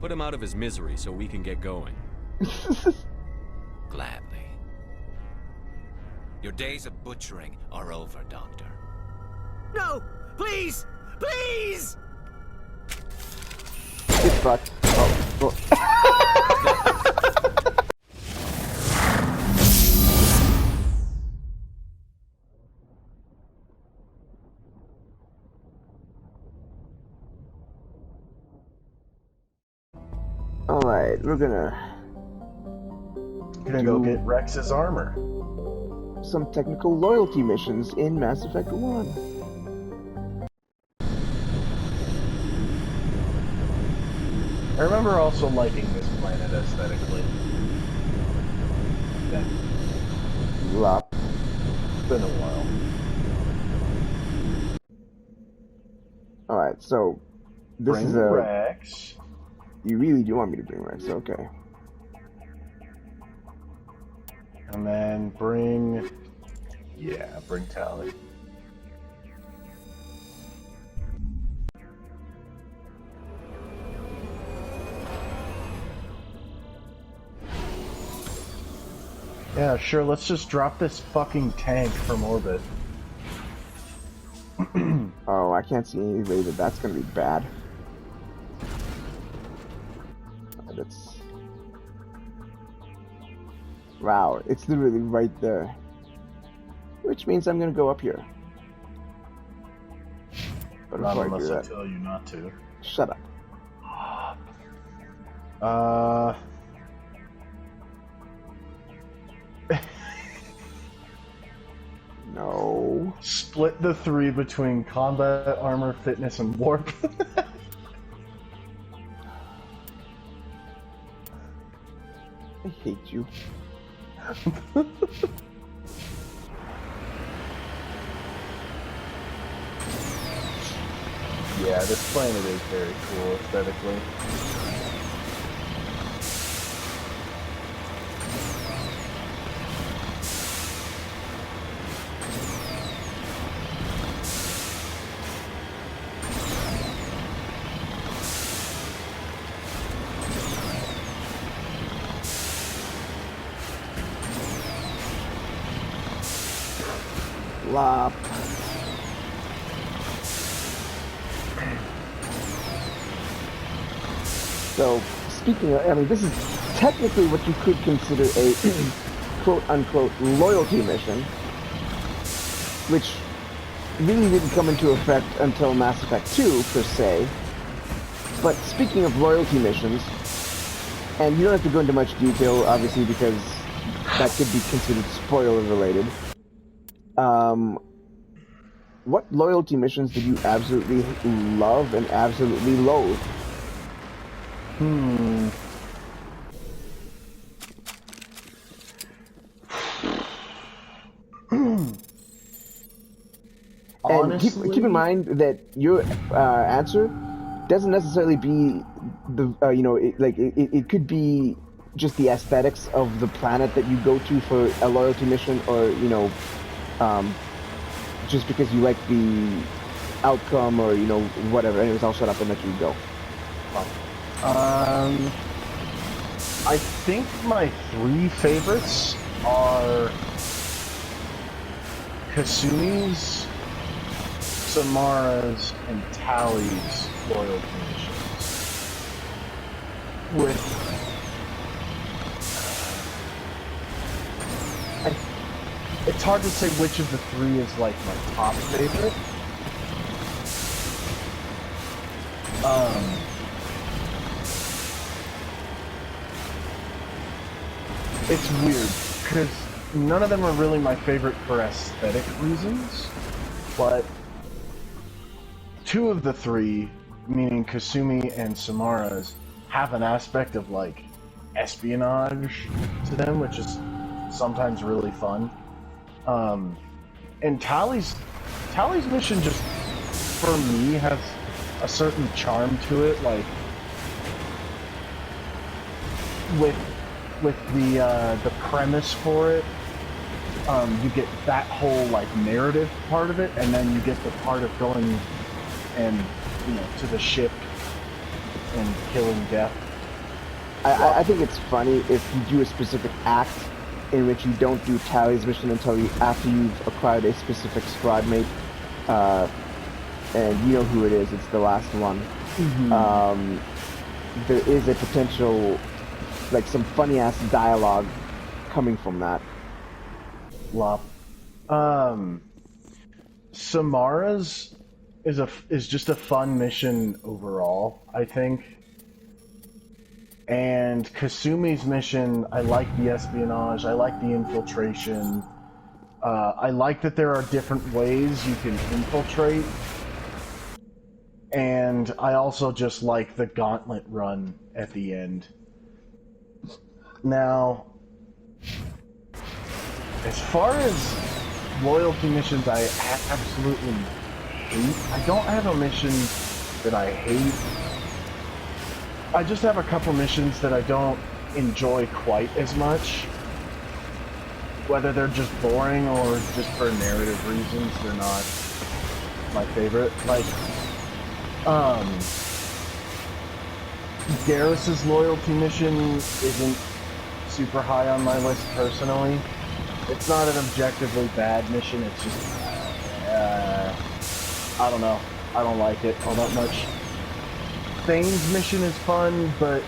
Put him out of his misery so we can get going. Gladly. Your days of butchering are over, Doctor. No! Please! Please! Get fucked. Oh. Alright, we're gonna go get Rex's armor. some technical loyalty missions in Mass Effect 1. I remember also liking this planet aesthetically. Yeah. Lop. It's been a while. Alright, so this Bring is a Rex. You really do want me to bring Rex, okay. And then bring... Yeah, bring Tally. Yeah, sure, let's just drop this fucking tank from orbit. Oh, I can't see any way that that's gonna be bad. That's... Wow, it's literally right there. Which means I'm gonna go up here. But Not before I do unless I that, tell you not to. shut up. No. Split the 3 between combat, armor, fitness, and warp. I hate you. Yeah, this planet is very cool aesthetically. Lop. So, speaking of, I mean, this is technically what you could consider a quote-unquote loyalty mission, which really didn't come into effect until Mass Effect 2, per se. But speaking of loyalty missions, and you don't have to go into much detail, obviously, because that could be considered spoiler-related. What loyalty missions did you absolutely love and absolutely loathe? And keep in mind that your answer doesn't necessarily be the it could be just the aesthetics of the planet that you go to for a loyalty mission, or just because you like the outcome, or whatever. Anyways, I'll shut up and let you go. I think my 3 favorites are Kasumi's, Samara's, and Tally's loyalty missions. It's hard to say which of the 3 is like my top favorite. It's weird, because none of them are really my favorite for aesthetic reasons, but 2 of the 3, meaning Kasumi and Samara's, have an aspect of, like, espionage to them, which is sometimes really fun. And Tally's mission just, for me, has a certain charm to it, like, with the premise for it, you get that whole, like, narrative part of it, and then you get the part of going and, to the ship and killing Death. I think it's funny if you do a specific act in which you don't do Tally's mission until after you've acquired a specific squad mate, and you know who it is. It's the last one. There is a potential, like some funny ass dialogue coming from that. Lop. Samara's is just a fun mission overall, I think. And Kasumi's mission, I like the espionage, I like the infiltration. I like that there are different ways you can infiltrate. And I also just like the gauntlet run at the end. Now, as far as loyalty missions I absolutely hate, I don't have a mission that I hate. I just have a couple missions that I don't enjoy quite as much. Whether they're just boring or just for narrative reasons, they're not my favorite. Like, Garrus's loyalty mission isn't super high on my list personally. It's not an objectively bad mission, it's just, I don't know. I don't like it all that much. Thane's mission is fun, but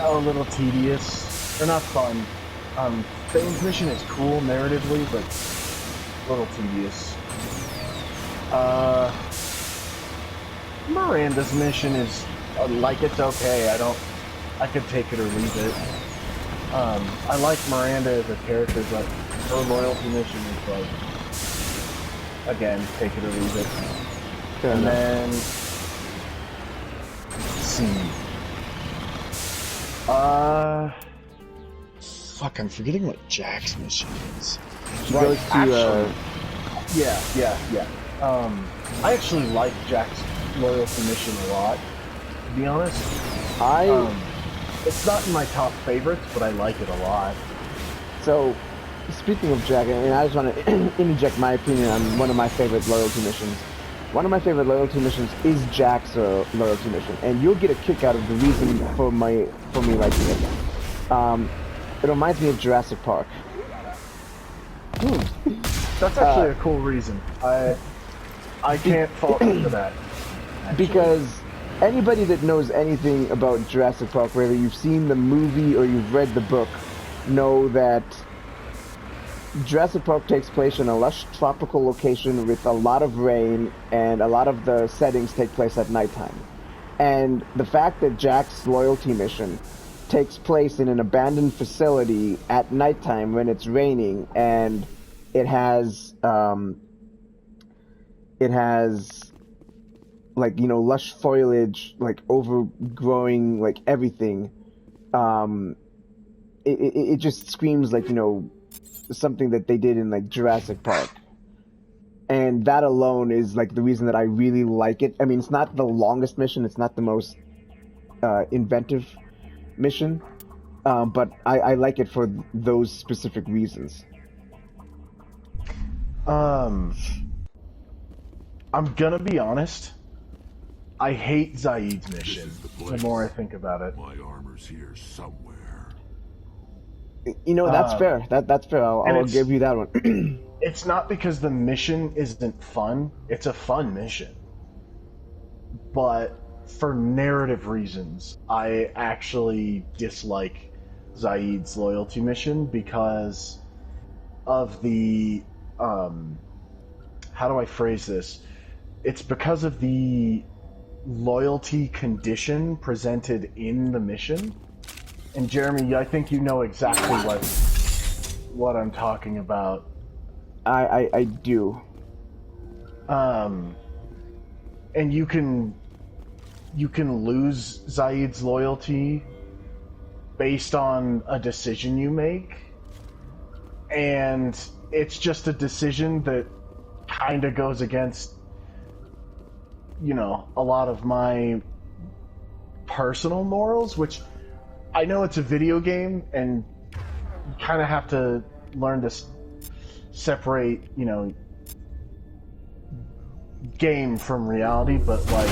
a little tedious. Or not fun. Thane's mission is cool narratively, but a little tedious. Miranda's mission is, like, it's okay. I could take it or leave it. I like Miranda as a character, but her loyalty mission is like, again, take it or leave it. Fair and enough. then, let's see. Fuck, I'm forgetting what Jack's mission is. She goes to, actually, yeah. I actually like Jack's loyalty mission a lot, to be honest. It's not in my top favorites, but I like it a lot. So, speaking of Jack, and I just want to interject my opinion on one of my favorite loyalty missions. One of my favorite loyalty missions is Jack's loyalty mission, and you'll get a kick out of the reason for me liking it. It reminds me of Jurassic Park. That's actually a cool reason. I can't fault you for that. Actually. Because anybody that knows anything about Jurassic Park, whether you've seen the movie or you've read the book, know that Jurassic Park takes place in a lush tropical location with a lot of rain, and a lot of the settings take place at nighttime. And the fact that Jack's loyalty mission takes place in an abandoned facility at nighttime when it's raining, and it has like, you know, lush foliage, like overgrowing, like everything. It just screams like, you know, something that they did in like Jurassic Park. And that alone is like the reason that I really like it. I mean, it's not the longest mission, it's not the most inventive mission, but I like it for those specific reasons. I'm gonna be honest. I hate Zaid's mission. The more I think about it. My armor's here somewhere. You know, that's fair. That's fair. I'll give you that one. It's not because the mission isn't fun. It's a fun mission. But for narrative reasons, I actually dislike Zaid's loyalty mission because of the how do I phrase this? It's because of the loyalty condition presented in the mission. And Jeremy, I think you know exactly what I'm talking about. I do. And you can lose Zaid's loyalty based on a decision you make. And it's just a decision that kind of goes against, you know, a lot of my personal morals, which I know it's a video game and you kind of have to learn to separate, you know, game from reality, but like,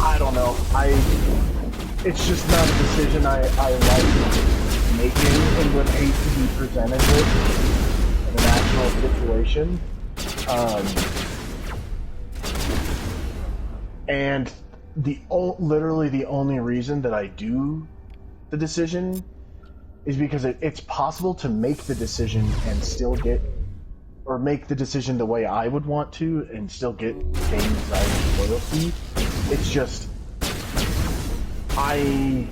I don't know. it's just not a decision I like making and would hate to be presented with in an actual situation. And literally the only reason that I do the decision is because it's possible to make the decision and still get, or make the decision the way I would want to and still get game design loyalty. It's just, I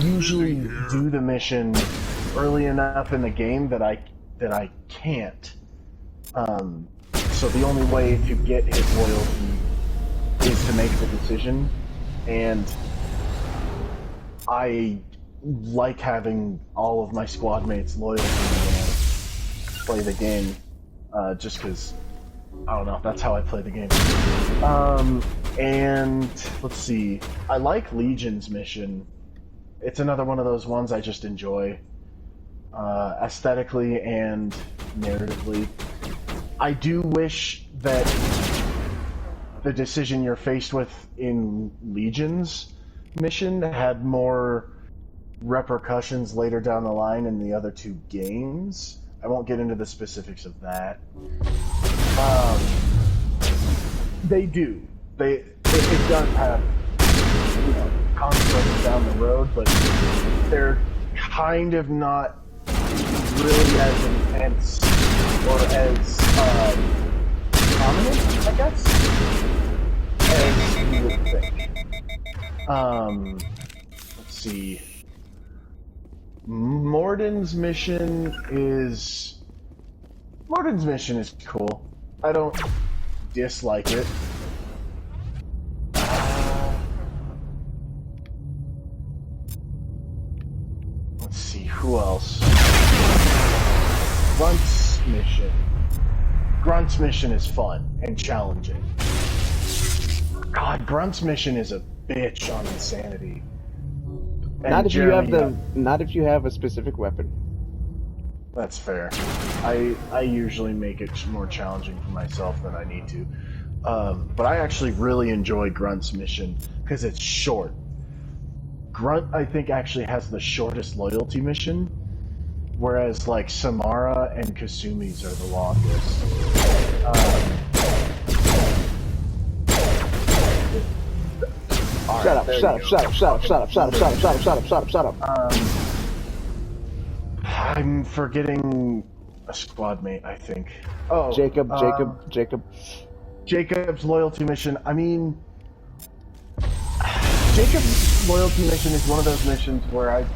usually do the mission early enough in the game that I can't. So the only way to get his loyalty is to make the decision, and I like having all of my squad mates loyal to me when I play the game, just because, I don't know, that's how I play the game. And let's see, I like Legion's mission. It's another one of those ones I just enjoy, aesthetically and narratively. I do wish that the decision you're faced with in Legion's mission had more repercussions later down the line in the other two games. I won't get into the specifics of that. They do. It does have, consequences down the road, but they're kind of not really as intense or as prominent, I guess, as you would think. Let's see. Morden's mission is cool. I don't dislike it. Let's see, who else? Grunt's mission is fun and challenging. God, Grunt's mission is a bitch on insanity. And Not if Jeremy, you have a specific weapon. That's fair. I usually make it more challenging for myself than I need to. But I actually really enjoy Grunt's mission because it's short. Grunt, I think, actually has the shortest loyalty mission, whereas like Samara and Kasumi's are the longest. Shut up. I'm forgetting a squad mate, I think. Oh, Jacob. Jacob's loyalty mission. I mean, Jacob's loyalty mission is one of those missions where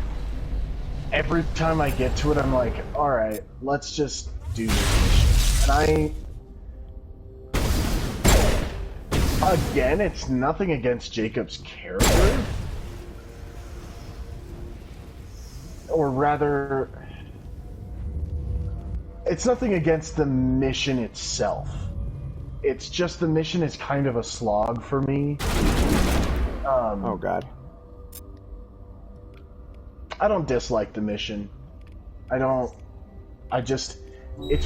every time I get to it, I'm like, alright, let's just do this mission. And again, it's nothing against Jacob's character. Or rather, it's nothing against the mission itself. It's just the mission is kind of a slog for me. Oh god. I don't dislike the mission. It's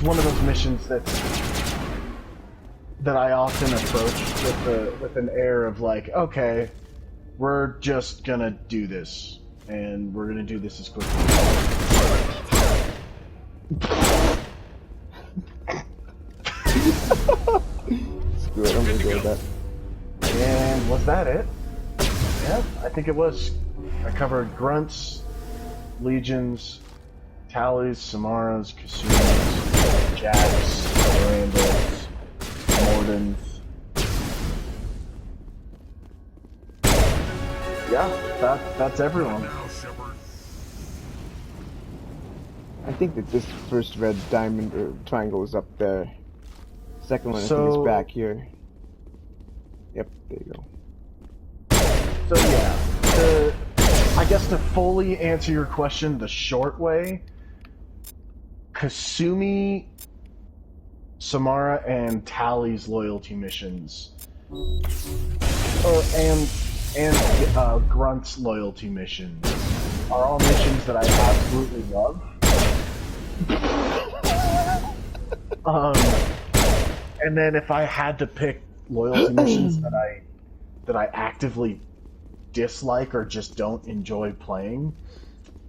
one of those missions that I often approach with an air of like, okay, we're just gonna do this, and we're gonna do this as quickly as possible. Screw it, I'm gonna go with that. And was that it? Yeah, I think it was. I covered Grunts, Legions, Tallies, Samaras, Kasumas, Jacks, Mirandas, Mordens. Yeah, that's everyone. I think that this first red diamond or triangle is up there. Second one I think is back here. Yep, there you go. So yeah, I guess to fully answer your question the short way, Kasumi, Samara, and Tally's loyalty missions, and Grunt's loyalty missions are all missions that I absolutely love. And then if I had to pick loyalty missions that I actively dislike or just don't enjoy playing,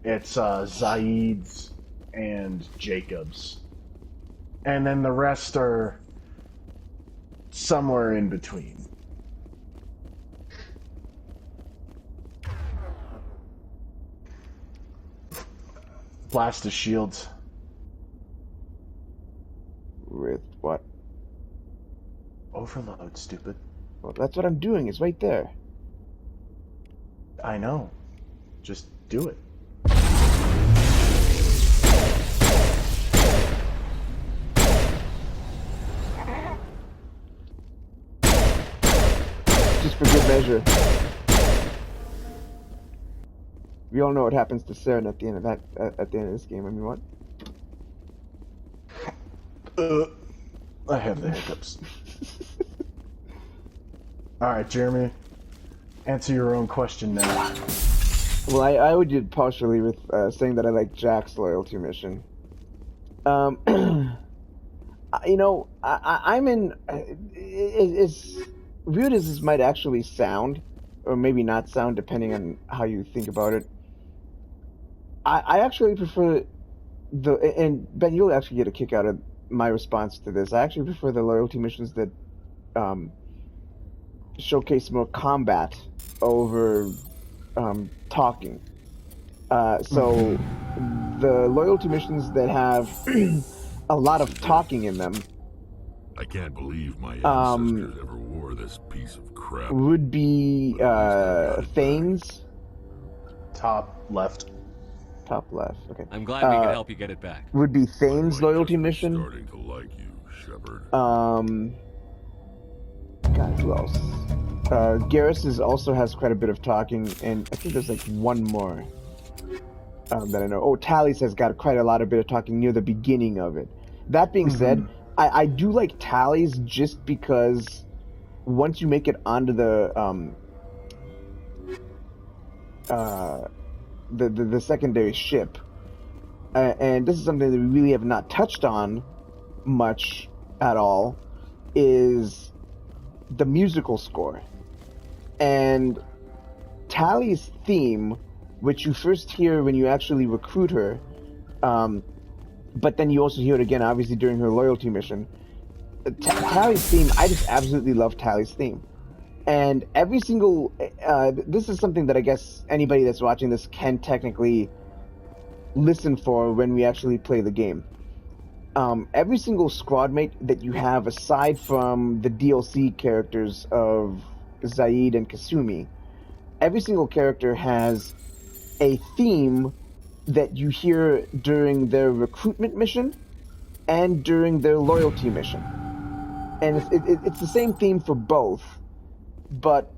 it's Zaid's and Jacob's. And then the rest are somewhere in between. Blast his shields. With what? Overload, stupid. Well, that's what I'm doing. It's right there. I know. Just do it. Just for good measure. We all know what happens to Saren at the end of that. At the end of this game. I mean, what? I have the hiccups. Alright, Jeremy. Answer your own question now. Well, I would do it partially with saying that I like Jack's loyalty mission. You know, I'm in... As weird as this might actually sound, or maybe not sound, depending on how you think about it, I actually prefer the... And Ben, you'll actually get a kick out of my response to this. I actually prefer the loyalty missions that showcase more combat over talking. So the loyalty missions that have a lot of talking in them I can't believe my ancestors ever wore this piece of crap. would be Thanes. Top left. Top left, okay. I'm glad we could help you get it back. Would be Thane's loyalty mission. Starting to like you, Shepard. God, who else? Garrus also has quite a bit of talking, and I think there's like one more that I know. Oh, Tally's has got quite a lot of bit of talking near the beginning of it. That being said, I do like Tally's just because once you make it onto the secondary ship, and this is something that we really have not touched on much at all, is the musical score. And Tally's theme, which you first hear when you actually recruit her, but then you also hear it again, obviously, during her loyalty mission. Tally's theme, I just absolutely love Tally's theme. And every single... this is something that I guess anybody that's watching this can technically listen for when we actually play the game. Every single squad mate that you have, aside from the DLC characters of Zaid and Kasumi, every single character has a theme that you hear during their recruitment mission and during their loyalty mission. And it's the same theme for both, but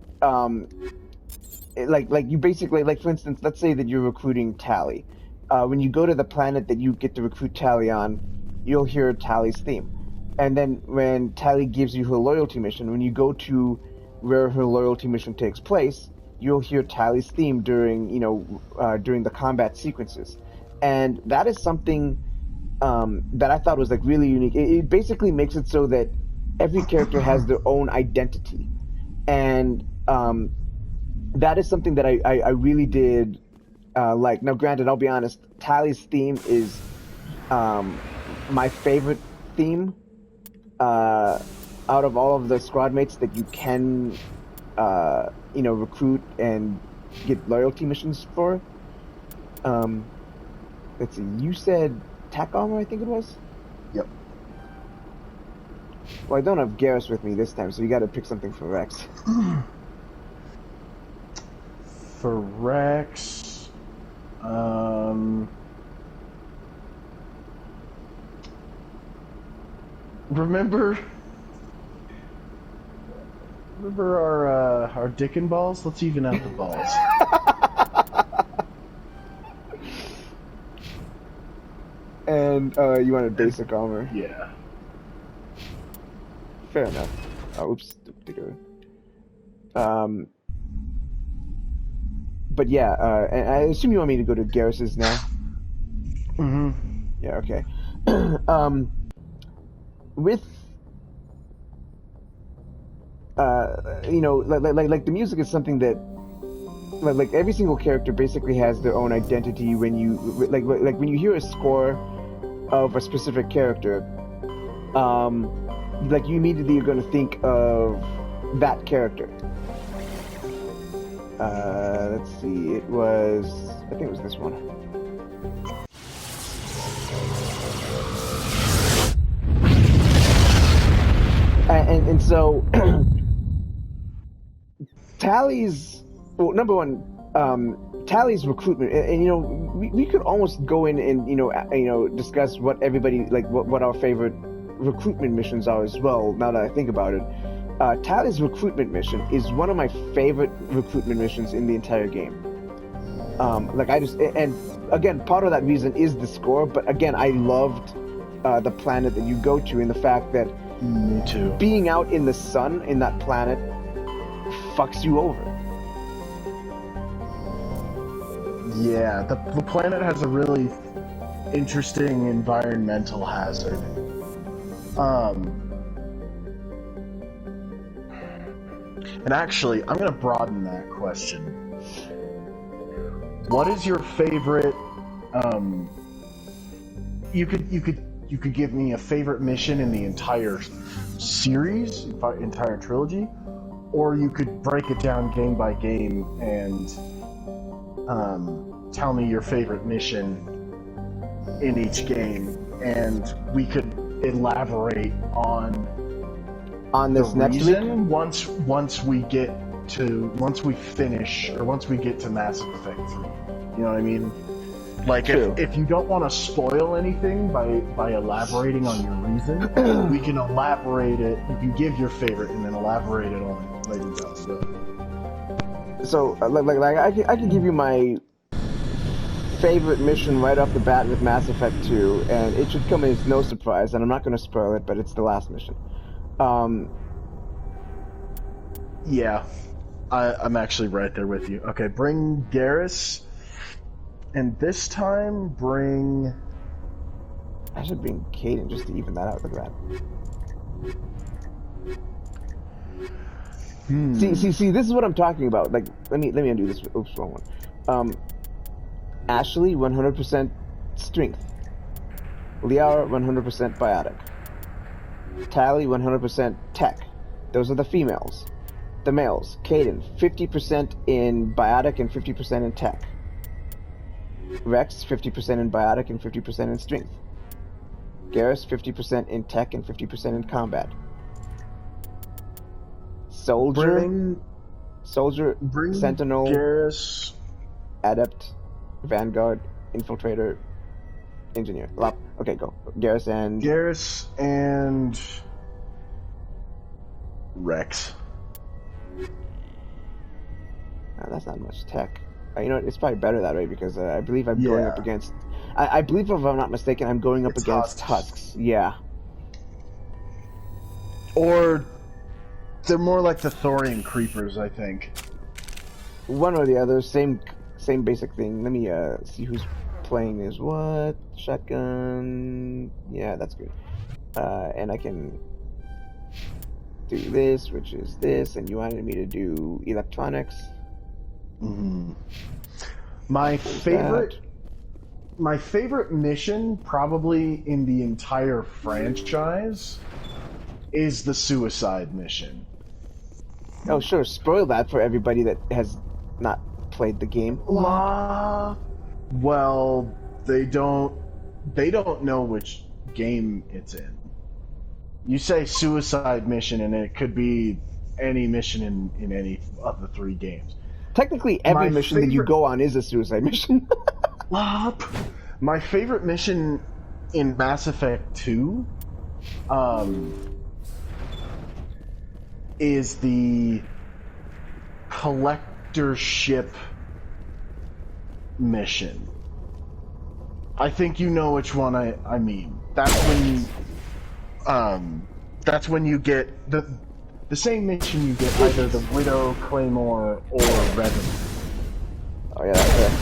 like you basically, like, for instance, let's say that you're recruiting Tally. When you go to the planet that you get to recruit Tally on, you'll hear Tally's theme. And then when Tally gives you her loyalty mission, when you go to where her loyalty mission takes place, you'll hear Tally's theme during, during the combat sequences. And that is something that I thought was like really unique. It basically makes it so that every character has their own identity. And that is something that I really did like. Now, granted, I'll be honest, Tally's theme is my favorite theme out of all of the squad mates that you can recruit and get loyalty missions for. Let's see, you said tack armor, I think it was? Yep. Well, I don't have Garrus with me this time, so you gotta pick something for Rex. For Rex, remember our dick and balls? Let's even out the balls. And you wanted basic armor. Yeah. Fair enough. Oh, oops. But yeah, and I assume you want me to go to Garrus's now? Mm-hmm. Yeah, okay. With like the music is something that like every single character basically has their own identity when you like when you hear a score of a specific character, like you immediately are going to think of that character. Let's see, I think it was this one. And so Tally's, well, number one, Tally's recruitment, and you know, we could almost go in and you know discuss what everybody like what our favorite recruitment missions are as well. Now that I think about it, Tally's recruitment mission is one of my favorite recruitment missions in the entire game. Like and again, part of that reason is the score, but again, I loved the planet that you go to, and the fact that Me too. being out in the sun in that planet fucks you over. Yeah, the planet has a really interesting environmental hazard. And actually, I'm gonna broaden that question. What is your favorite? You could give me a favorite mission in the entire series, entire trilogy, or you could break it down game by game and tell me your favorite mission in each game, and we could elaborate on this the next reason week. once we get to Mass Effect 3. You know what I mean? Like if you don't want to spoil anything by elaborating on your reason, we can elaborate it. You can give your favorite and then elaborate it on it later down the road. So like I can give you my favorite mission right off the bat with Mass Effect 2, and it should come as no surprise, and I'm not going to spoil it, but it's the last mission. Yeah, I'm actually right there with you. Okay, bring Garrus, and this time bring... I should bring Caden just to even that out. Look at that. See, this is what I'm talking about. Like, let me undo this. Oops, wrong one. Ashley, 100% strength. Liara, 100% biotic. Tally, 100% tech. Those are the females. The males, Caden, 50% in biotic and 50% in tech. Rex, 50% in biotic and 50% in strength. Garrus, 50% in tech and 50% in combat. Soldier, Sentinel, Garrus, Adept, Vanguard, Infiltrator, Engineer. Okay, go. Garrus and Rex. That's not much tech. You know, it's probably better that way because I believe I'm going up against... I believe, if I'm not mistaken, I'm going up against Husks. Yeah. Or they're more like the Thorian Creepers, I think. One or the other, same basic thing. Let me see who's playing as what. Shotgun. Yeah, that's good. And I can do this, which is this, and you wanted me to do electronics. Mm-hmm. My favorite mission, probably in the entire franchise, is the suicide mission. Oh, sure. Spoil that for everybody that has not played the game. Well, they don't know which game it's in. You say suicide mission, and it could be any mission in any of the 3 games. Technically, every mission that you go on is a suicide mission. My favorite mission in Mass Effect 2 is the collector ship mission. I think you know which one I mean. That's when you get the same mission you get either the Widow, Claymore, or Revenant. Oh yeah, that's right.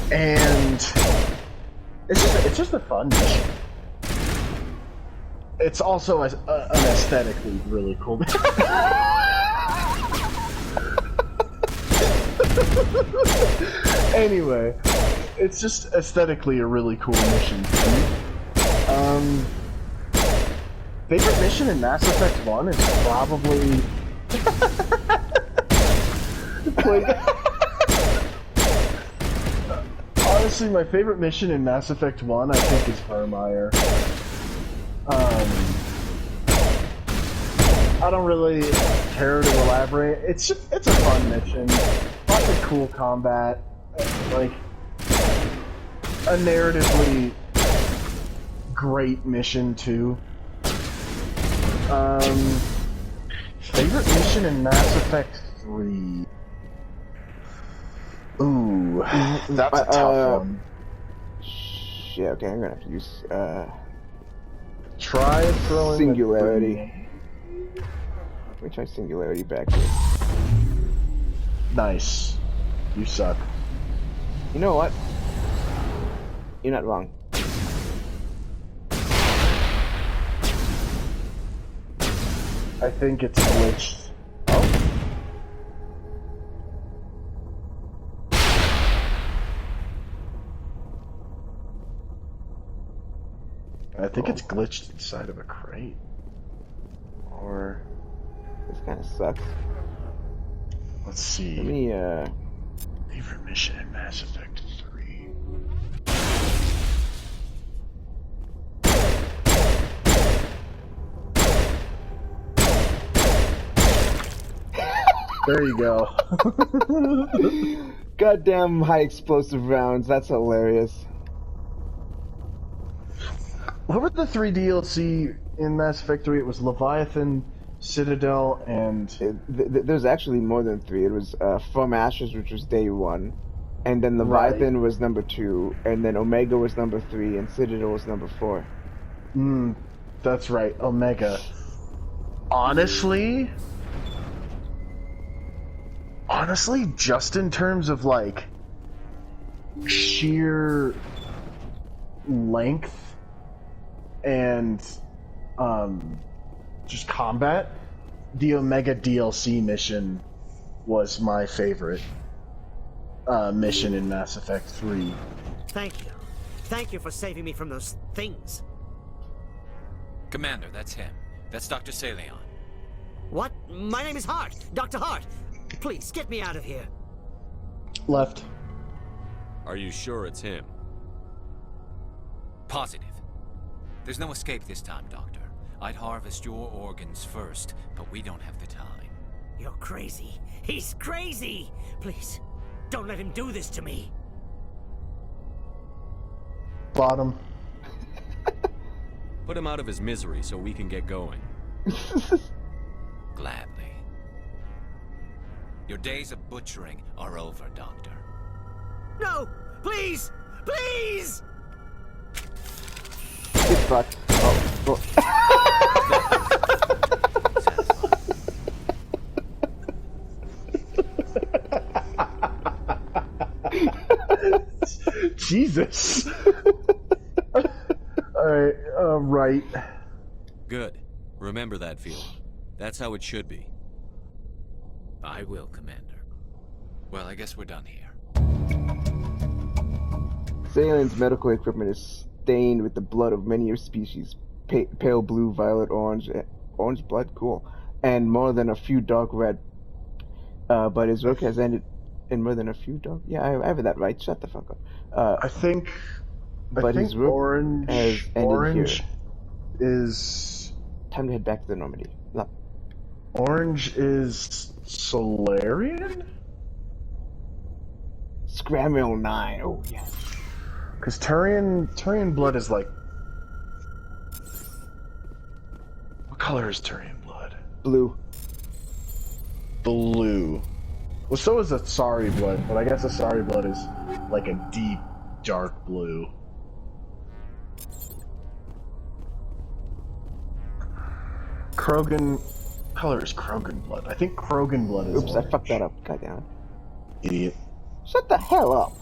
And it's just a fun mission. It's also an aesthetically really cool. Anyway, it's just aesthetically a really cool mission. Favorite mission in Mass Effect 1 is probably... Honestly, my favorite mission in Mass Effect 1, I think, is Hermire. I don't really care to elaborate. It's a fun mission. Lots of cool combat. Like, a narratively great mission, too. Favorite mission in Mass Effect 3? Ooh, that's a tough one. Shit, okay, I'm gonna have to use, Try throwing Singularity. Let me try Singularity back here. Nice. You suck. You know what? You're not wrong. I think it's glitched. Oh. I think it's glitched inside of a crate. Or this kind of sucks. Let's see. Let me Favorite mission in Mass Effect 3. There you go. goddamn high explosive rounds. That's hilarious. What were the 3 DLC in Mass Effect 3? It was Leviathan, Citadel, and... There's actually more than 3. It was From Ashes, which was day 1. And then Leviathan was number 2. And then Omega was number 3. And Citadel was number 4. That's right, Omega. Honestly, just in terms of, like, sheer length and just combat, the Omega DLC mission was my favorite mission in Mass Effect 3. Thank you. Thank you for saving me from those things. Commander, that's him. That's Dr. Saleon. What? My name is Hart. Dr. Hart. Please, get me out of here. Left. Are you sure it's him? Positive. There's no escape this time, Doctor. I'd harvest your organs first, but we don't have the time. You're crazy. He's crazy. Please, don't let him do this to me. Bottom. Put him out of his misery so we can get going. Gladly. Your days of butchering are over, Doctor. No! Please! Please! Get fucked. Oh. Jesus. Alright, right. Good. Remember that feeling. That's how it should be. I will, Commander. Well, I guess we're done here. Salen's medical equipment is stained with the blood of many species. Pale blue, violet, orange. Orange blood? Cool. And more than a few dark red. But his work has ended in more than a few dark... Yeah, I have that right. Shut the fuck up. I think his work orange, has ended orange here. is... Time to head back to the Normandy. No. Orange is Solarian? Scramble 9. Oh, yeah. Because Turian blood is like... What color is Turian blood? Blue. Blue. Well, so is Asari blood, but I guess Asari blood is like a deep, dark blue. Krogan... color is Krogan blood. I think Krogan blood is Oops, orange. I fucked that up. Goddamn. Idiot. Shut the hell up.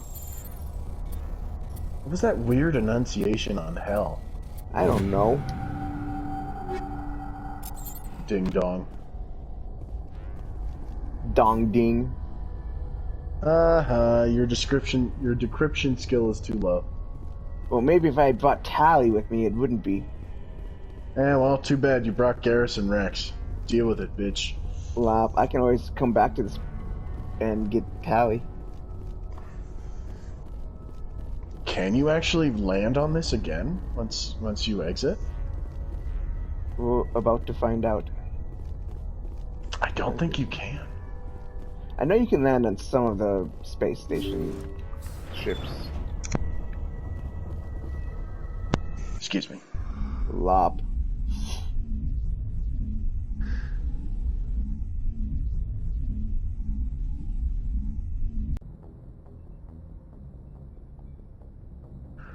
What was that weird enunciation on hell? I don't know. Ding dong. Dong ding. Your decryption skill is too low. Well, maybe if I had brought Tally with me, it wouldn't be. Well, too bad you brought Garrison Rex. Deal with it, bitch. Lop, I can always come back to this and get Tally. Can you actually land on this again once you exit? We're about to find out. I don't think you can. I know you can land on some of the space station ships. Excuse me. Lop.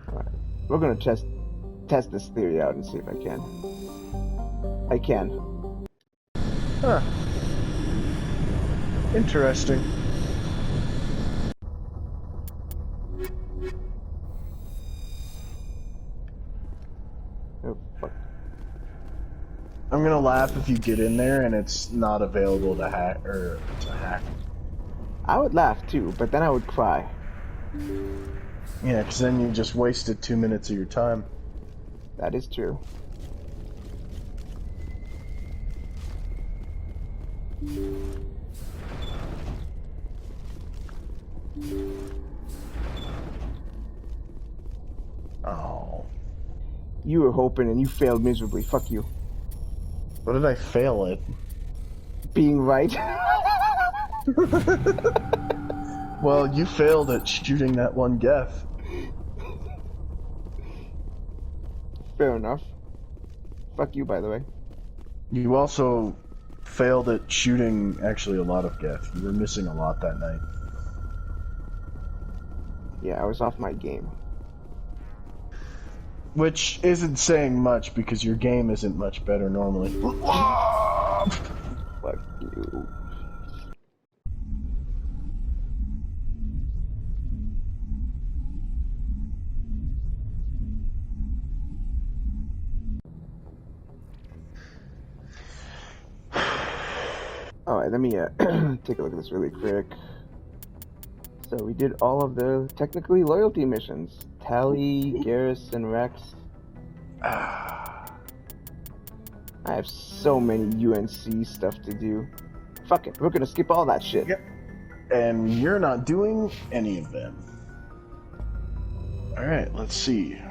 Alright. We're gonna test this theory out and see if I can. I can. Huh. Interesting. Oh, fuck. I'm gonna laugh if you get in there and it's not available to hack or to hack. I would laugh too, but then I would cry. Yeah, because then you just wasted 2 minutes of your time. That is true. Oh. You were hoping and you failed miserably. Fuck you. What did I fail at? Being right. Well, you failed at shooting that one Geth. Fair enough. Fuck you, by the way. You also failed at shooting actually a lot of Geth. You were missing a lot that night. Yeah, I was off my game. Which isn't saying much because your game isn't much better normally. Fuck you. Alright, let me take a look at this really quick. So we did all of the technically loyalty missions. Tally, Garrus, and Rex. I have so many UNC stuff to do. Fuck it, we're gonna skip all that shit. Yep. And you're not doing any of them. Alright, let's see.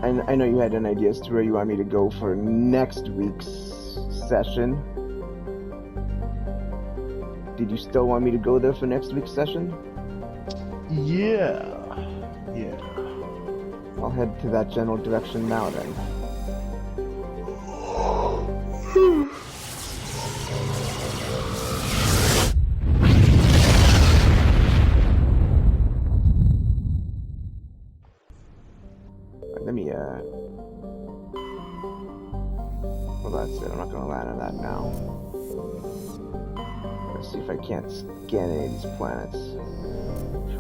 I know you had an idea as to where you want me to go for next week's session. Did you still want me to go there for next week's session? Yeah. I'll head to that general direction now then. Let me, well, that's it. I'm not gonna land on that now. Let's see if I can't scan any of these planets.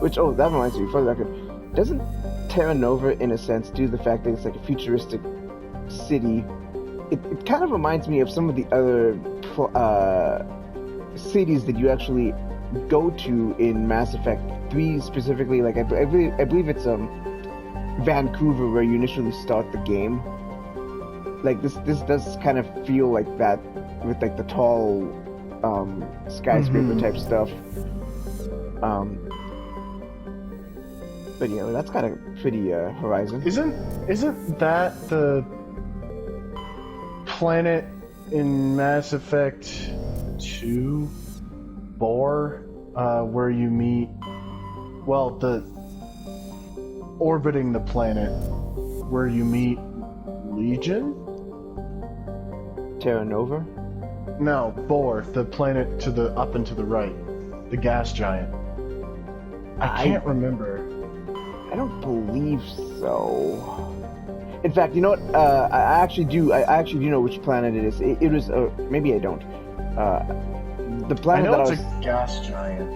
Which, oh, that reminds me, for the record, doesn't Terra Nova, in a sense, due to the fact that it's like a futuristic city, it kind of reminds me of some of the other cities that you actually go to in Mass Effect 3 specifically. Like, I believe it's, Vancouver, where you initially start the game. Like this does kind of feel like that with like the tall skyscraper type stuff. But yeah, that's kind of pretty Horizon. Isn't that the planet in Mass Effect 2 Bore where you meet the orbiting the planet where you meet Legion? Terra Nova? No, Bore, the planet to the up and to the right, the gas giant. I can't remember. I don't believe so. In fact, you know what? I actually do know which planet it is. It was maybe I don't. The planet I know that it's a gas giant.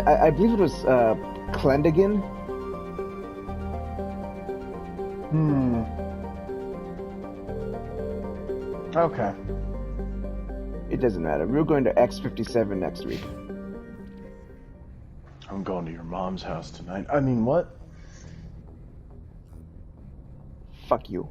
I believe it was Klendagen. Okay. It doesn't matter. We're going to X57 next week. I'm going to your mom's house tonight. I mean, what? Fuck you.